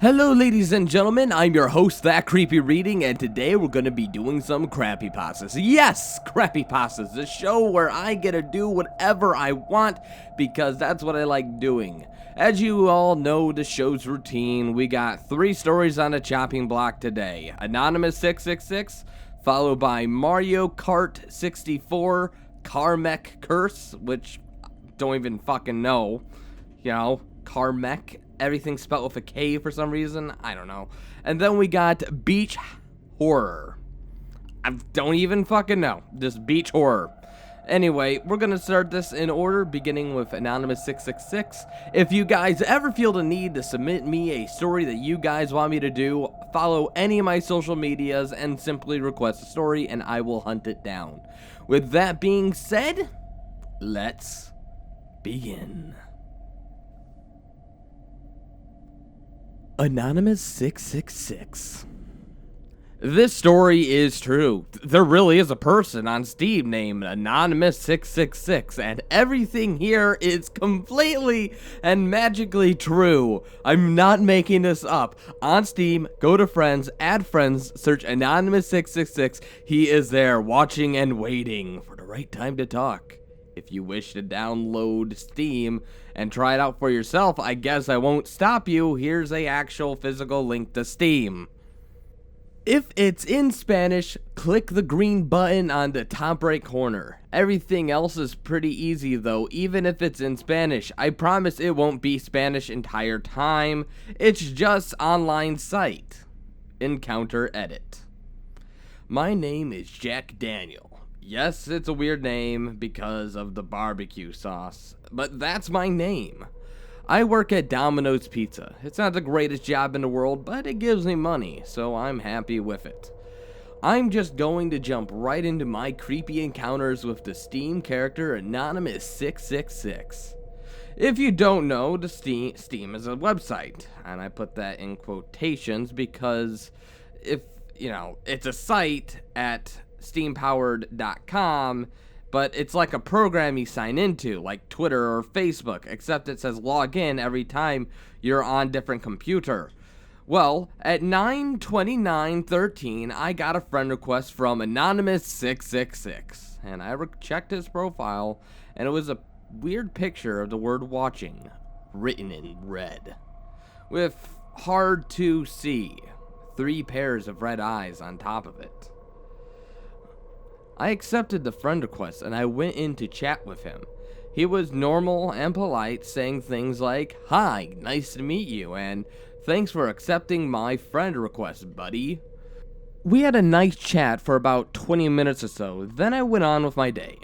Hello ladies and gentlemen, I'm your host, That Creepy Reading, and today we're going to be doing some CRAPPYPASTAs. Yes, CRAPPYPASTAs, the show where I get to do whatever I want, because that's what I like doing. As you all know the show's routine, we got 3 stories on the chopping block today. Anonymous666, followed by Mario Kart 64, Kamek Curse, which don't even fucking know, Kamek. Everything spelled with a K for some reason. I don't know. And then we got beach horror. I don't even fucking know. Just beach horror. Anyway, we're going to start this in order, beginning with Anonymous666. If you guys ever feel the need to submit me a story that you guys want me to do, follow any of my social medias and simply request a story and I will hunt it down. With that being said, let's begin. Anonymous666. This story is true. There really is a person on Steam named Anonymous666, and everything here is completely and magically true. I'm not making this up. On Steam, go to friends, add friends, search Anonymous666. He is there watching and waiting for the right time to talk. If you wish to download Steam and try it out for yourself, I guess I won't stop you. Here's a actual physical link to Steam. If it's in Spanish, click the green button on the top right corner. Everything else is pretty easy though, even if it's in Spanish. I promise it won't be Spanish entire time. It's just online site. Encounter edit. My name is Jack Daniel. Yes, it's a weird name because of the barbecue sauce, but that's my name. I work at Domino's Pizza. It's not the greatest job in the world, but it gives me money, so I'm happy with it. I'm just going to jump right into my creepy encounters with the Steam character Anonymous666. If you don't know, the Steam is a website, and I put that in quotations because it's a site at steampowered.com, but it's like a program you sign into, like Twitter or Facebook, except it says log in every time you're on different computer. Well, at 9/29/13, I got a friend request from Anonymous666, and I checked his profile, and it was a weird picture of the word watching, written in red, with hard to see 3 pairs of red eyes on top of it. I accepted the friend request and I went in to chat with him. He was normal and polite, saying things like, "Hi, nice to meet you," and "Thanks for accepting my friend request, buddy." We had a nice chat for about 20 minutes or so, then I went on with my day.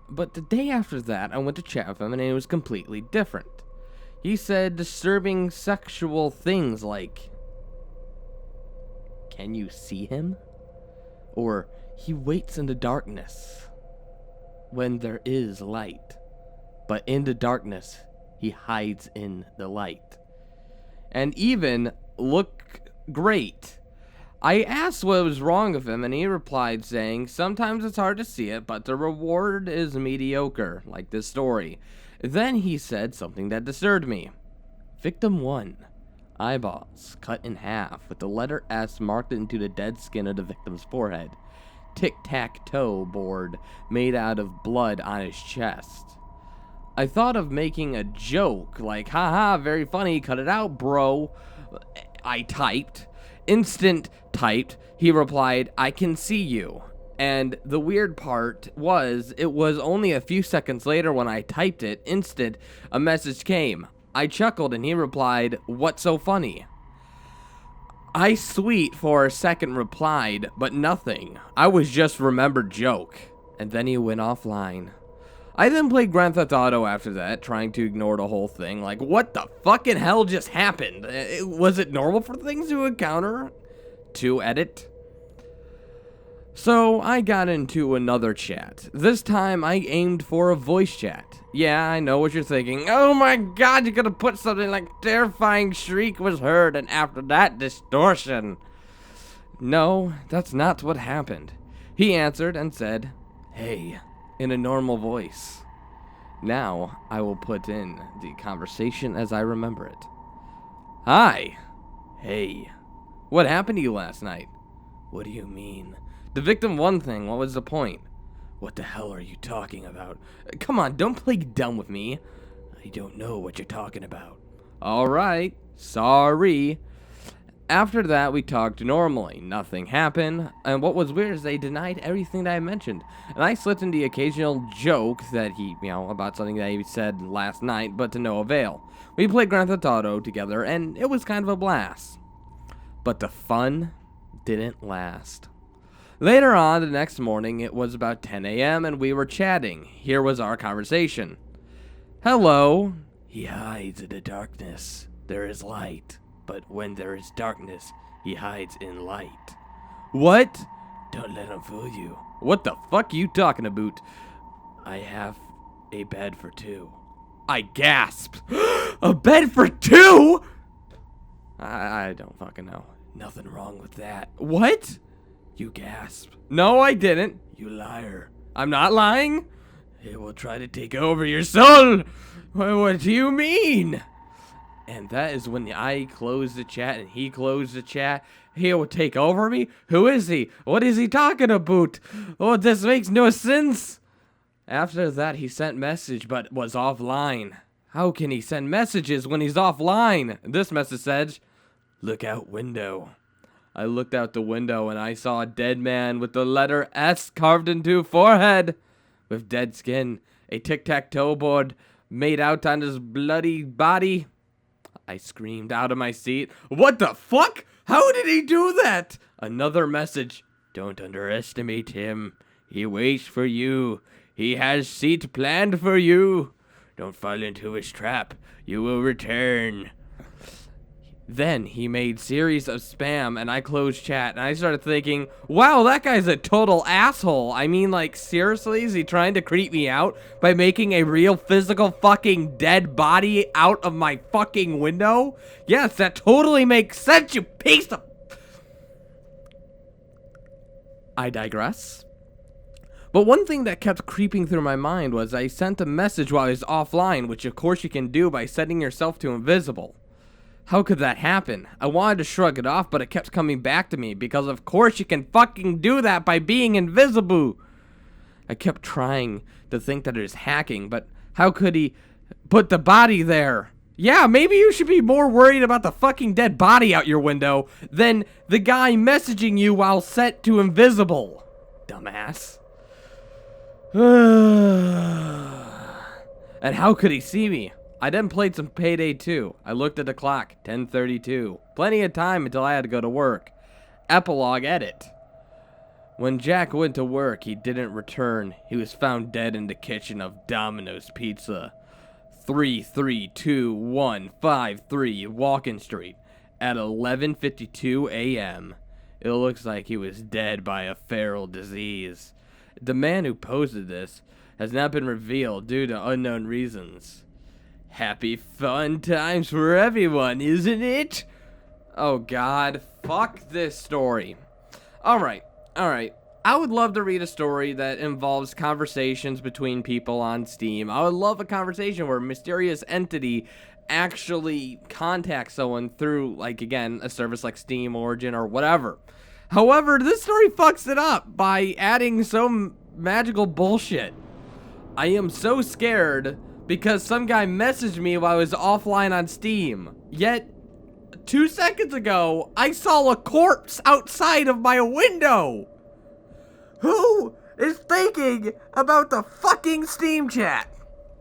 But the day after that, I went to chat with him and it was completely different. He said disturbing sexual things like, "Can you see him?" Or, "He waits in the darkness when there is light, but in the darkness, he hides in the light. And even look great." I asked what was wrong with him, and he replied saying, "Sometimes it's hard to see it, but the reward is mediocre, like this story." Then he said something that disturbed me. Victim 1. Eyeballs cut in half with the letter S marked into the dead skin of the victim's forehead. Tic-tac-toe board made out of blood on his chest. I thought of making a joke, like, "Haha, very funny, cut it out, bro." I typed. Instant typed. He replied, "I can see you." And the weird part was, it was only a few seconds later when I typed it, instant, a message came. I chuckled and he replied, "What's so funny?" I sweet for a second replied, but nothing. I was just remembered joke. And then he went offline. I then played Grand Theft Auto after that, trying to ignore the whole thing. Like, what the fucking hell just happened? Was it normal for things to encounter? To edit? So I got into another chat. This time I aimed for a voice chat. Yeah, I know what you're thinking. Oh my god, you could have put something like "terrifying shriek was heard, and after that, distortion." No, that's not what happened. He answered and said, "Hey," in a normal voice. Now I will put in the conversation as I remember it. "Hi." Hey, what happened to you last night? What do you mean? The victim one thing, what was the point? What the hell are you talking about? Come on, don't play dumb with me. I don't know what you're talking about. Alright, sorry. After that, we talked normally. Nothing happened, and what was weird is they denied everything that I mentioned. And I slipped in the occasional joke that about something that he said last night, but to no avail. We played Grand Theft Auto together, and it was kind of a blast. But the fun didn't last. Later on, the next morning, it was about 10 a.m., and we were chatting. Here was our conversation. Hello. He hides in the darkness. There is light. But when there is darkness, he hides in light. What? Don't let him fool you. What the fuck you talking about? I have a bed for two. I gasped. A bed for two? I don't fucking know. Nothing wrong with that. What? You gasped. No, I didn't. You liar. I'm not lying. It will try to take over your soul. What do you mean? And that is when I closed the chat and he closed the chat. He will take over me? Who is he? What is he talking about? Oh, this makes no sense. After that, he sent message but was offline. How can he send messages when he's offline? This message said, look out window. I looked out the window and I saw a dead man with the letter S carved into forehead. With dead skin, a tic-tac-toe board made out on his bloody body. I screamed out of my seat. What the fuck? How did he do that? Another message. Don't underestimate him. He waits for you. He has seat planned for you. Don't fall into his trap. You will return. Then he made series of spam and I closed chat and I started thinking, wow, that guy's a total asshole. I mean, like, seriously, is he trying to creep me out by making a real physical fucking dead body out of my fucking window? Yes, that totally makes sense, you piece of... I digress. But one thing that kept creeping through my mind was I sent a message while I was offline, which of course you can do by setting yourself to invisible. How could that happen? I wanted to shrug it off, but it kept coming back to me, because of course you can fucking do that by being invisible. I kept trying to think that it was hacking, but how could he put the body there? Yeah, maybe you should be more worried about the fucking dead body out your window than the guy messaging you while set to invisible. Dumbass. And how could he see me? I then played some Payday 2. I looked at the clock, 10:32. Plenty of time until I had to go to work. Epilogue edit. When Jack went to work, he didn't return. He was found dead in the kitchen of Domino's Pizza, 332-153 Walken Street, at 11:52 a.m. It looks like he was dead by a feral disease. The man who posted this has not been revealed due to unknown reasons. Happy fun times for everyone, isn't it? Oh god, fuck this story. Alright. I would love to read a story that involves conversations between people on Steam. I would love a conversation where a mysterious entity actually contacts someone through, like, again, a service like Steam, Origin, or whatever. However, this story fucks it up by adding some magical bullshit. I am so scared because some guy messaged me while I was offline on Steam. Yet, 2 seconds ago, I saw a corpse outside of my window. Who is thinking about the fucking Steam chat?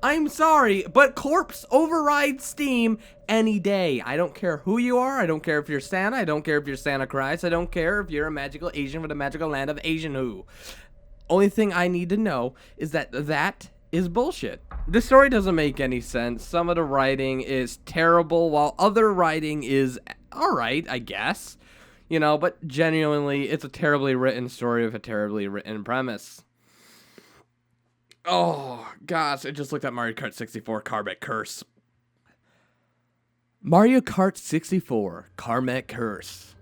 I'm sorry, but corpse overrides Steam any day. I don't care who you are. I don't care if you're Santa. I don't care if you're Santa Christ. I don't care if you're a magical Asian from the magical land of Asian who. Only thing I need to know is that is bullshit. This story doesn't make any sense. Some of the writing is terrible, while other writing is alright, I guess. You know, but genuinely, it's a terribly written story with a terribly written premise. Oh, gosh, I just looked at Mario Kart 64 Kamek Curse. Mario Kart 64 Kamek Curse.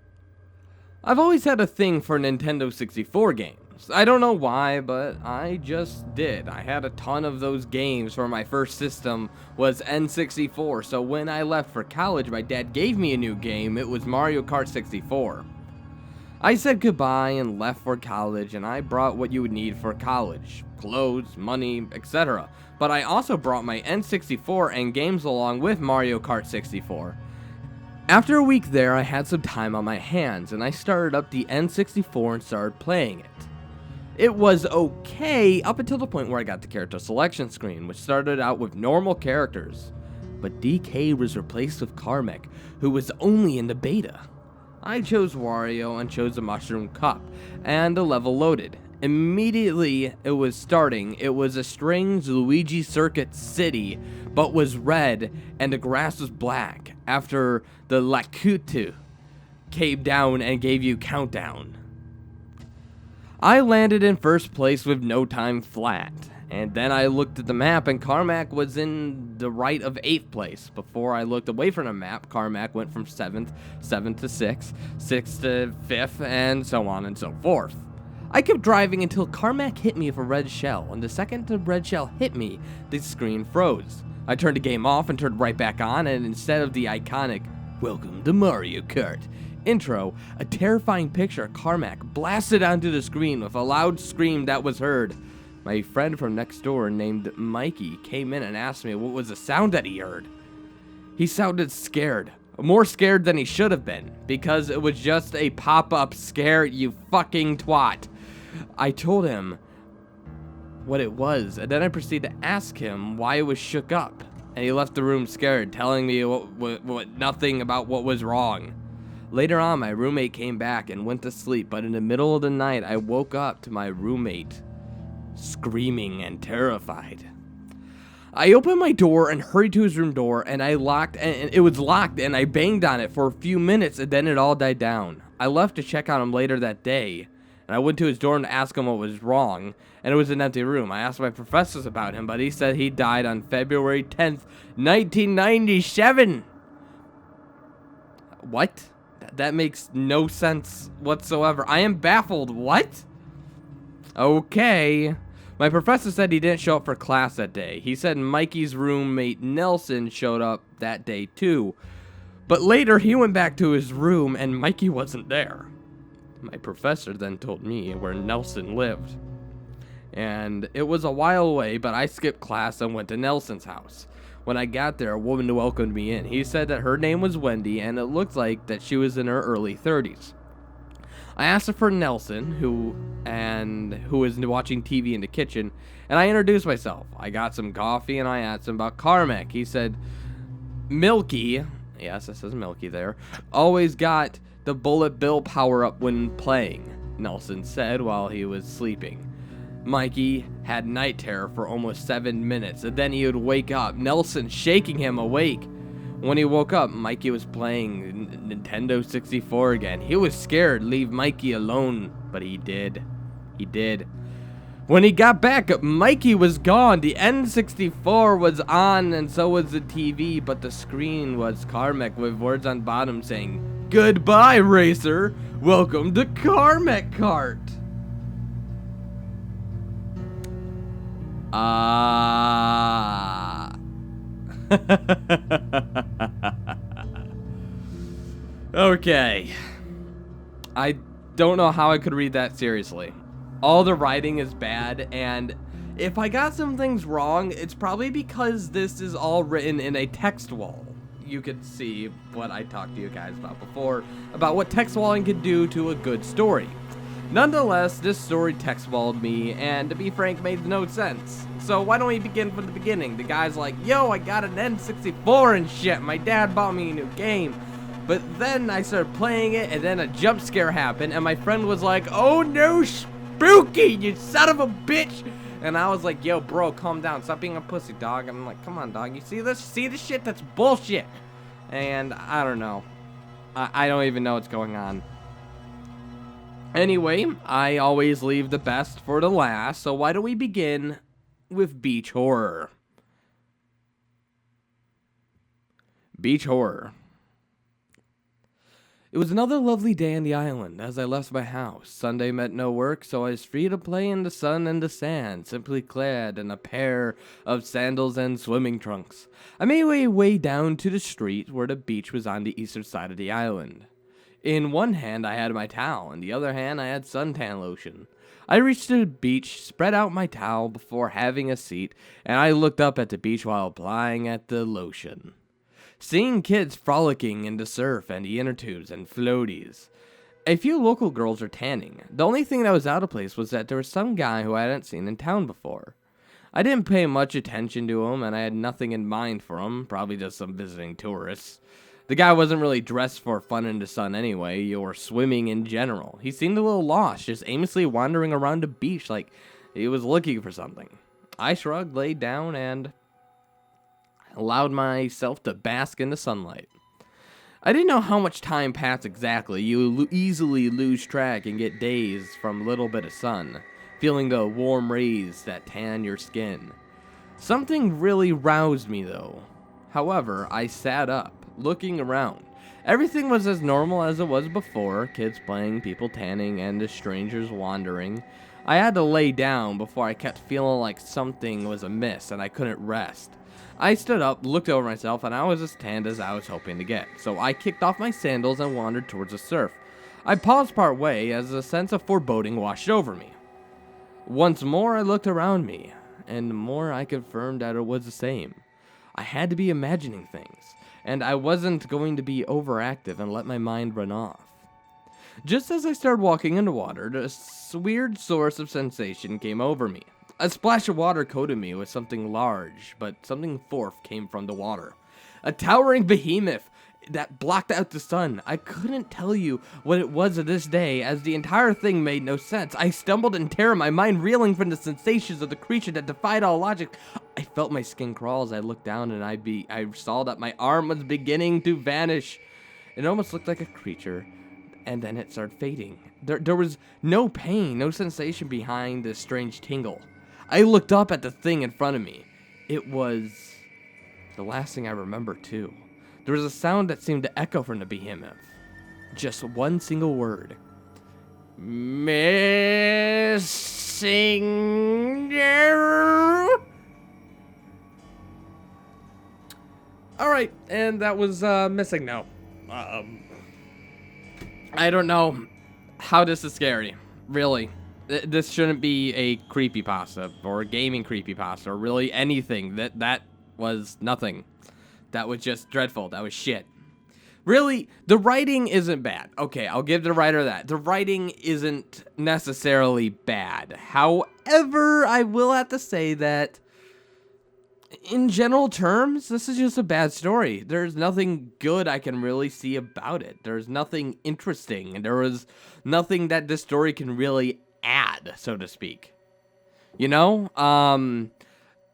I've always had a thing for Nintendo 64 games. I don't know why, but I just did. I had a ton of those games for my first system was N64, so when I left for college, my dad gave me a new game. It was Mario Kart 64. I said goodbye and left for college, and I brought what you would need for college. Clothes, money, etc. But I also brought my N64 and games along with Mario Kart 64. After a week there, I had some time on my hands, and I started up the N64 and started playing it. It was okay up until the point where I got the character selection screen, which started out with normal characters. But DK was replaced with Kamek, who was only in the beta. I chose Wario and chose the Mushroom Cup, and the level loaded. Immediately it was starting, it was a strange Luigi Circuit city, but was red and the grass was black after the Lakutu came down and gave you countdown. I landed in first place with no time flat, and then I looked at the map and Kamek was in the right of 8th place. Before I looked away from the map, Kamek went from 7th to 6th, 6th to 5th, and so on and so forth. I kept driving until Kamek hit me with a red shell, and the second the red shell hit me, the screen froze. I turned the game off and turned right back on, and instead of the iconic, "Welcome to Mario Kart" intro, a terrifying picture of Kamek blasted onto the screen with a loud scream that was heard. My friend from next door named Mikey came in and asked me what was the sound that he heard. He sounded scared. More scared than he should have been, because it was just a pop-up scare, you fucking twat. I told him what it was, and then I proceeded to ask him why it was shook up, and he left the room scared, telling me nothing about what was wrong. Later on, my roommate came back and went to sleep, but in the middle of the night, I woke up to my roommate screaming and terrified. I opened my door and hurried to his room door, and it was locked, and I banged on it for a few minutes, and then it all died down. I left to check on him later that day, and I went to his door to ask him what was wrong, and it was an empty room. I asked my professors about him, but he said he died on February 10th, 1997. What? That makes no sense whatsoever. I am baffled. What? Okay. My professor said he didn't show up for class that day. He said Mikey's roommate Nelson showed up that day too. But later he went back to his room and Mikey wasn't there. My professor then told me where Nelson lived. And it was a while away, but I skipped class and went to Nelson's house. When I got there, a woman welcomed me in. He said that her name was Wendy, and it looked like that she was in her early 30s. I asked her for Nelson, who was watching TV in the kitchen, and I introduced myself. I got some coffee, and I asked him about Kamek. He said, Milky, yes, it says Milky there, always got the bullet bill power-up when playing, Nelson said while he was sleeping. Mikey had night terror for almost 7 minutes, and then he would wake up, Nelson shaking him awake. When he woke up, Mikey was playing Nintendo 64 again. He was scared, leave Mikey alone, but he did. He did. When he got back, Mikey was gone. The N64 was on, and so was the TV, but the screen was Kamek with words on bottom saying, "Goodbye, racer. Welcome to Kamek Kart." Okay. I don't know how I could read that seriously. All the writing is bad, and if I got some things wrong, it's probably because this is all written in a text wall. You could see what I talked to you guys about before, about what text walling could do to a good story. Nonetheless, this story text-walled me, and to be frank, made no sense. So why don't we begin from the beginning? The guy's like, yo, I got an N64 and shit. My dad bought me a new game. But then I started playing it, and then a jump scare happened, and my friend was like, oh no, spooky, you son of a bitch. And I was like, yo, bro, calm down. Stop being a pussy, dog. I'm like, come on, dog. You see this? See this shit? That's bullshit. And I don't know. I don't even know what's going on. Anyway, I always leave the best for the last, so why don't we begin with beach horror? Beach horror. It was another lovely day on the island as I left my house. Sunday meant no work, so I was free to play in the sun and the sand, simply clad in a pair of sandals and swimming trunks. I made my way down to the street where the beach was on the eastern side of the island. In one hand I had my towel, in the other hand I had suntan lotion. I reached the beach, spread out my towel before having a seat, and I looked up at the beach while applying at the lotion. Seeing kids frolicking in the surf and the inner tubes and floaties. A few local girls are tanning. The only thing that was out of place was that there was some guy who I hadn't seen in town before. I didn't pay much attention to him, and I had nothing in mind for him, probably just some visiting tourists. The guy wasn't really dressed for fun in the sun anyway, or swimming in general. He seemed a little lost, just aimlessly wandering around the beach like he was looking for something. I shrugged, laid down, and allowed myself to bask in the sunlight. I didn't know how much time passed exactly. You easily lose track and get dazed from a little bit of sun, feeling the warm rays that tan your skin. Something really roused me though. However, I sat up, looking around. Everything was as normal as it was before, kids playing, people tanning, and the strangers wandering. I had to lay down before I kept feeling like something was amiss and I couldn't rest. I stood up, looked over myself, and I was as tanned as I was hoping to get, so I kicked off my sandals and wandered towards the surf. I paused part way as a sense of foreboding washed over me. Once more I looked around me, and the more I confirmed that it was the same. I had to be imagining things, and I wasn't going to be overactive and let my mind run off. Just as I started walking in the water, this weird source of sensation came over me. A splash of water coated me with something large, but something fourth came from the water. A towering behemoth that blocked out the sun. I couldn't tell you what it was of this day, as the entire thing made no sense. I stumbled in terror, my mind reeling from the sensations of the creature that defied all logic. I felt my skin crawl as I looked down, and I saw that my arm was beginning to vanish. It almost looked like a creature, and then it started fading. There was no pain, no sensation behind this strange tingle. I looked up at the thing in front of me. It was the last thing I remember, too. There was a sound that seemed to echo from the behemoth. Just one single word. Missing you. Alright, and that was Missing No. I don't know how this is scary, really. This shouldn't be a creepypasta or a gaming creepypasta or really anything. That was nothing. That was just dreadful. That was shit. Really, the writing isn't bad. Okay, I'll give the writer that. The writing isn't necessarily bad. However, I will have to say that in general terms, this is just a bad story. There's nothing good I can really see about it. There's nothing interesting. And there was nothing that this story can really add, so to speak. You know?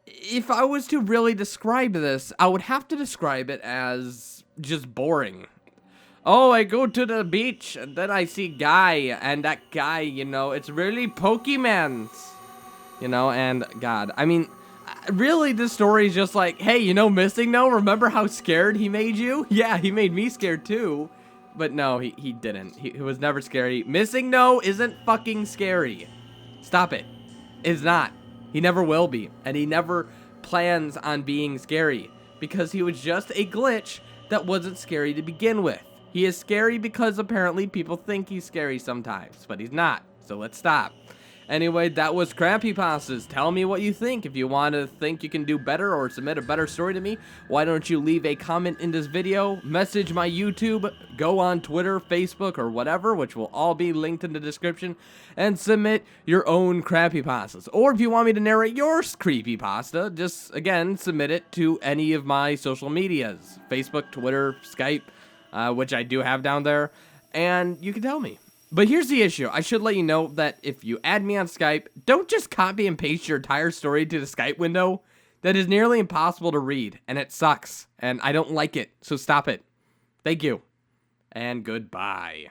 If I was to really describe this, I would have to describe it as just boring. Oh, I go to the beach, and then I see guy, and that guy, you know, it's really Pokemons. You know, and God, I mean, really, this story is just like, hey, you know, Missing No, remember how scared he made you? Yeah, he made me scared too. But no, he didn't. He was never scary. Missing No isn't fucking scary. Stop it. It's not. He never will be. And he never plans on being scary. Because he was just a glitch that wasn't scary to begin with. He is scary because apparently people think he's scary sometimes. But he's not. So let's stop. Anyway, that was CRAPPYPASTAS. Tell me what you think. If you want to think you can do better or submit a better story to me, why don't you leave a comment in this video, message my YouTube, go on Twitter, Facebook, or whatever, which will all be linked in the description, and submit your own CRAPPYPASTAs. Or if you want me to narrate your creepypasta, just, again, submit it to any of my social medias. Facebook, Twitter, Skype, which I do have down there, and you can tell me. But here's the issue. I should let you know that if you add me on Skype, don't just copy and paste your entire story to the Skype window. That is nearly impossible to read, and it sucks, and I don't like it, so stop it. Thank you, and goodbye.